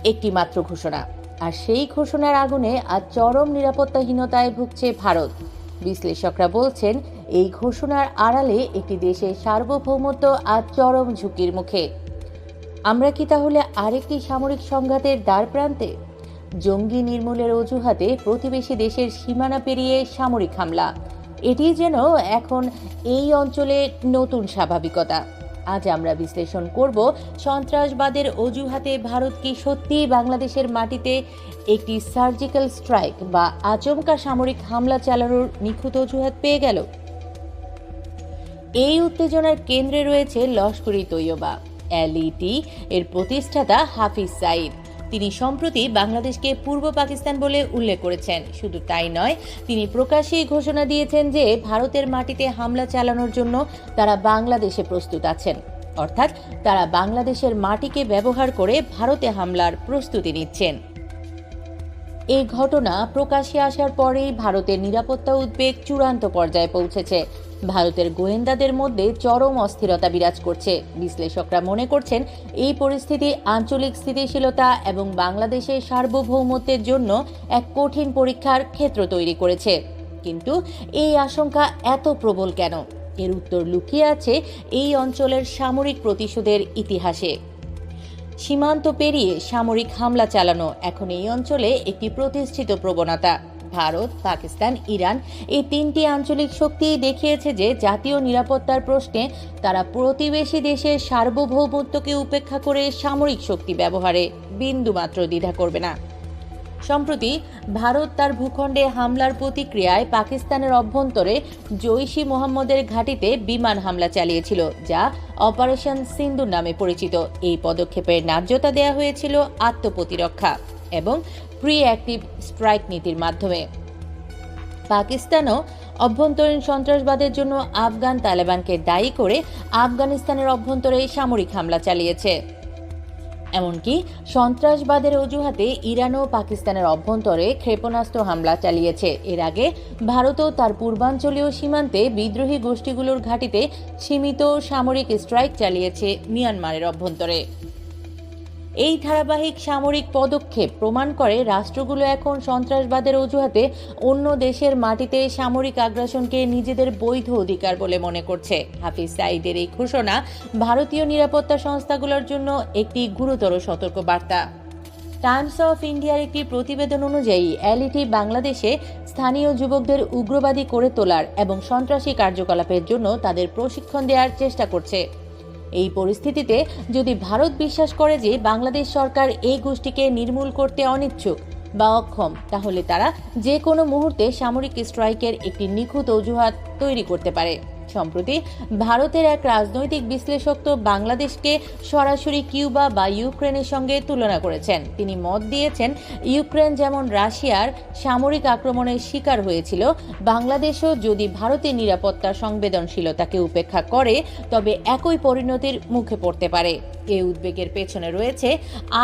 একটি মাত্র ঘোষণা, আর সেই ঘোষণার আগুনে আজ চরম নিরাপত্তাহীনতায় ভুগছে ভারত। বিশ্লেষকরা বলছেন, এই ঘোষণার আড়ালে একটি দেশের সার্বভৌমত্ব আজ চরম ঝুঁকির মুখে। আমরা কি তাহলে আরেকটি সামরিক সংঘাতের দ্বার প্রান্তে? জঙ্গি নির্মূলের অজুহাতে প্রতিবেশী দেশের সীমানা পেরিয়ে সামরিক হামলা, এটি যেন এখন এই অঞ্চলে নতুন স্বাভাবিকতা। আজ আমরা বিশ্লেষণ করব, সন্ত্রাসবাদের অজুহাতে ভারত কি সত্যিই বাংলাদেশের মাটিতে একটি সার্জিক্যাল স্ট্রাইক বা আচমকা সামরিক হামলা চালানোর নিখুঁত অজুহাত পেয়ে গেল? এই উত্তেজনার কেন্দ্রে রয়েছে লস্কর-ই তৈয়বা, এলইটি এর প্রতিষ্ঠাতা হাফিজ সাঈদ। তিনি সম্প্রতি বাংলাদেশকে পূর্ব পাকিস্তান বলে উল্লেখ করেছেন। শুধু তাই নয়, তিনি প্রকাশ্যেই ঘোষণা দিয়েছেন যে ভারতের মাটিতে হামলা চালানোর জন্য তারা বাংলাদেশে প্রস্তুত আছেন, অর্থাৎ তারা বাংলাদেশের মাটিকে ব্যবহার করে ভারতে হামলার প্রস্তুতি নিচ্ছেন। এই ঘটনা প্রকাশ্যে আসার পরেই ভারতের নিরাপত্তা উদ্বেগ চূড়ান্ত পর্যায়ে পৌঁছেছে। ভারতের গোয়েন্দাদের মধ্যে চরম অস্থিরতা বিরাজ করছে। বিশ্লেষকরা মনে করছেন, এই পরিস্থিতি আঞ্চলিক স্থিতিশীলতা এবং বাংলাদেশের সার্বভৌমত্বের জন্য এক কঠিন পরীক্ষার ক্ষেত্র তৈরি করেছে। কিন্তু এই আশঙ্কা এত প্রবল কেন? এর উত্তর লুকিয়ে আছে এই অঞ্চলের সামরিক প্রতিশোধের ইতিহাসে। সীমান্ত পেরিয়ে সামরিক হামলা চালানো এখন এই অঞ্চলে একটি প্রতিষ্ঠিত প্রবণতা। ভারত, পাকিস্তান, ইরান এই তিনটি আঞ্চলিক শক্তি দেখিয়েছে যে জাতীয় নিরাপত্তার প্রশ্নে তারা প্রতিবেশী দেশের সার্বভৌমত্বকে উপেক্ষা করে সামরিক শক্তি ব্যবহারে বিন্দুমাত্র দ্বিধা করবে না। সম্প্রতি ভারত তার ভূখণ্ডে হামলার প্রতিক্রিয়ায় পাকিস্তানের অভ্যন্তরে জৈশ-ই মোহাম্মদের ঘাঁটিতে বিমান হামলা চালিয়েছিল, যা অপারেশন সিন্দুর নামে পরিচিত। এই পদক্ষেপের ন্যায্যতা দেয়া হয়েছিল আত্মপ্রতিরক্ষা এবং প্রি অ্যাক্টিভ স্ট্রাইক নীতির মাধ্যমে। পাকিস্তানও অভ্যন্তরীণ সন্ত্রাসবাদের জন্য আফগান তালেবানকে দায়ী করে আফগানিস্তানের অভ্যন্তরে সামরিক হামলা চালিয়েছে। এমনকি সন্ত্রাসবাদের অজুহাতে ইরানও পাকিস্তানের অভ্যন্তরে ক্ষেপণাস্ত্র হামলা চালিয়েছে। এর আগে ভারতও তার পূর্বাঞ্চলীয় সীমান্তে বিদ্রোহী গোষ্ঠীগুলোর ঘাঁটিতে সীমিত সামরিক স্ট্রাইক চালিয়েছে মিয়ানমারের অভ্যন্তরে। এই ধারাবাহিক সামরিক পদক্ষেপ প্রমাণ করে রাষ্ট্রগুলো এখন সন্ত্রাসবাদের অজুহাতে অন্য দেশের মাটিতে সামরিক আগ্রাসনকে নিজেদের বৈধ অধিকার বলে মনে করছে। হাফিজ সাঈদের এই ঘোষণা ভারতীয় নিরাপত্তা সংস্থাগুলোর জন্য একটি গুরুতর সতর্কবার্তা। টাইমস অফ ইন্ডিয়ার একটি প্রতিবেদন অনুযায়ী এলইটি বাংলাদেশে স্থানীয় যুবকদের উগ্রবাদী করে তোলার এবং সন্ত্রাসী কার্যকলাপের জন্য তাদের প্রশিক্ষণ দেওয়ার চেষ্টা করছে। এই পরিস্থিতিতে যদি ভারত বিশ্বাস করে যে বাংলাদেশ সরকার এই গোষ্ঠীকে নির্মূল করতে অনিচ্ছুক বা অক্ষম, তাহলে তারা যে কোনো মুহূর্তে সামরিক স্ট্রাইকের একটি নিখুঁত অজুহাত তৈরি করতে পারে। সম্প্রতি ভারতের এক রাজনৈতিক বিশ্লেষক তো বাংলাদেশকে সরাসরি কিউবা বা ইউক্রেনের সঙ্গে তুলনা করেছেন। তিনি মত দিয়েছেন, ইউক্রেন যেমন রাশিয়ার সামরিক আক্রমণের শিকার হয়েছিল, বাংলাদেশও যদি ভারতের নিরাপত্তার সংবেদনশীলতাকে উপেক্ষা করে তবে একই পরিণতির মুখে পড়তে পারে। এই উদ্বেগের পেছনে রয়েছে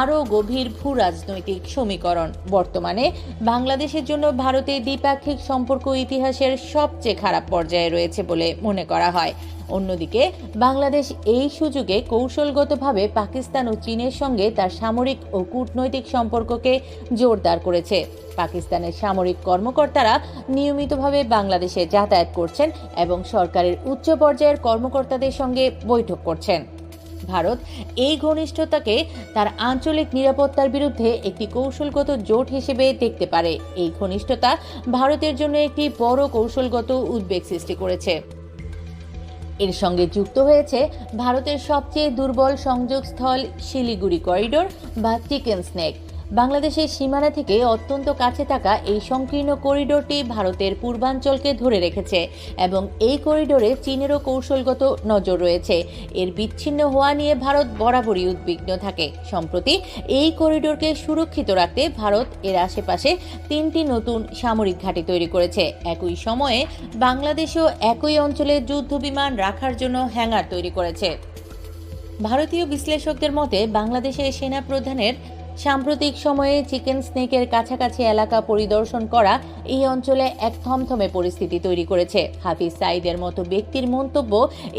আরও গভীর ভূ রাজনৈতিক সমীকরণ। বর্তমানে বাংলাদেশের জন্য ভারতের দ্বিপাক্ষিক সম্পর্ক ইতিহাসের সবচেয়ে খারাপ পর্যায়ে রয়েছে বলে মনে করা হয়। অন্যদিকে বাংলাদেশ এই সুযোগে কৌশলগতভাবে পাকিস্তান ও চীনের সঙ্গে তার সামরিক ও কূটনৈতিক সম্পর্ককে জোরদার করেছে। পাকিস্তানের সামরিক কর্মকর্তারা নিয়মিতভাবে বাংলাদেশে যাতায়াত করছেন এবং সরকারের উচ্চ পর্যায়ের কর্মকর্তাদের সঙ্গে বৈঠক করছেন। ভারত এই ঘনিষ্ঠতাকে তার আঞ্চলিক নিরাপত্তার বিরুদ্ধে একটি কৌশলগত জোট হিসেবে দেখতে পারে। এই ঘনিষ্ঠতা ভারতের জন্য একটি বড় কৌশলগত উদ্বেগ সৃষ্টি করেছে। এর সঙ্গে যুক্ত হয়েছে ভারতের সবচেয়ে দুর্বল সংযোগস্থল শিলিগুড়ি করিডোর বা চিকেন স্নেক। বাংলাদেশের সীমানা থেকে অত্যন্ত কাছে থাকা এই সংকীর্ণ করিডোরটি ভারতের পূর্বাঞ্চলকে ধরে রেখেছে এবং এই করিডোরে চীনেরও কৌশলগত নজর রয়েছে। এর বিচ্ছিন্ন হওয়া নিয়ে ভারত বরাবরই উদ্বিগ্ন থাকে। সম্প্রতি এই করিডোরকে সুরক্ষিত রাখতে ভারত এর আশেপাশে 3টি নতুন সামরিক ঘাঁটি তৈরি করেছে। একই সময়ে বাংলাদেশও একই অঞ্চলে যুদ্ধবিমান রাখার জন্য হ্যাঙ্গার তৈরি করেছে। ভারতীয় বিশ্লেষকদের মতে বাংলাদেশের সেনা প্রধানের সাম্প্রতিক সময়ে চিকেন স্নেকের কাছাকাছি এলাকা পরিদর্শন করা এই অঞ্চলে এক থমথমে পরিস্থিতি তৈরি করেছে। হাফিজ সাঈদের মতো ব্যক্তির মন্তব্য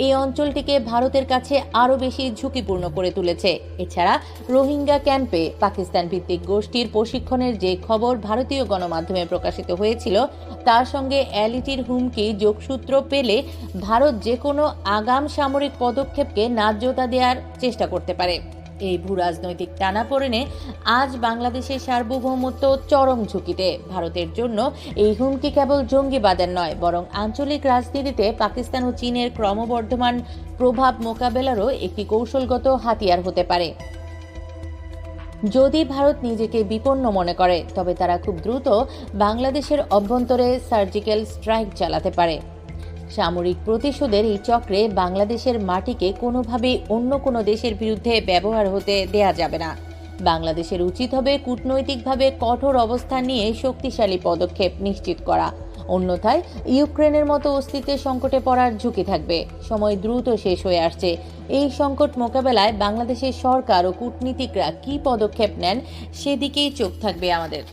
এই অঞ্চলটিকে ভারতের কাছে আরও বেশি ঝুঁকিপূর্ণ করে তুলেছে। এছাড়া রোহিঙ্গা ক্যাম্পে পাকিস্তান ভিত্তিক গোষ্ঠীর প্রশিক্ষণের যে খবর ভারতীয় গণমাধ্যমে প্রকাশিত হয়েছিল তার সঙ্গে এলইটির হুমকি যোগসূত্র পেলে ভারত যে কোনো আগাম সামরিক পদক্ষেপকে ন্যায্যতা দেওয়ার চেষ্টা করতে পারে। এই ভূরাজনৈতিক টানাপোড়েনে আজ বাংলাদেশের সার্বভৌমত্ব চরম ঝুঁকিতে। ভারতের জন্য এই হুমকি কেবল জঙ্গিবাদের নয়, বরং আঞ্চলিক রাজনীতিতে পাকিস্তান ও চীনের ক্রমবর্ধমান প্রভাব মোকাবেলারও একটি কৌশলগত হাতিয়ার হতে পারে। যদি ভারত নিজেকে বিপন্ন মনে করে, তবে তারা খুব দ্রুত বাংলাদেশের অভ্যন্তরে সার্জিক্যাল স্ট্রাইক চালাতে পারে। সামরিক প্রতিশোধের এই চক্রে বাংলাদেশের মাটিকে কোনোভাবেই অন্য কোনো দেশের বিরুদ্ধে ব্যবহার হতে দেয়া যাবে না। বাংলাদেশের উচিত হবে কূটনৈতিকভাবে কঠোর অবস্থান নিয়ে শক্তিশালী পদক্ষেপ নিশ্চিত করা। অন্যথায় ইউক্রেনের মতো অস্তিত্বের সংকটে পড়ার ঝুঁকি থাকবে। সময় দ্রুত শেষ হয়ে আসছে। এই সংকট মোকাবেলায় বাংলাদেশের সরকার ও কূটনীতিকরা কী পদক্ষেপ নেন সেদিকেই চোখ থাকবে আমাদের।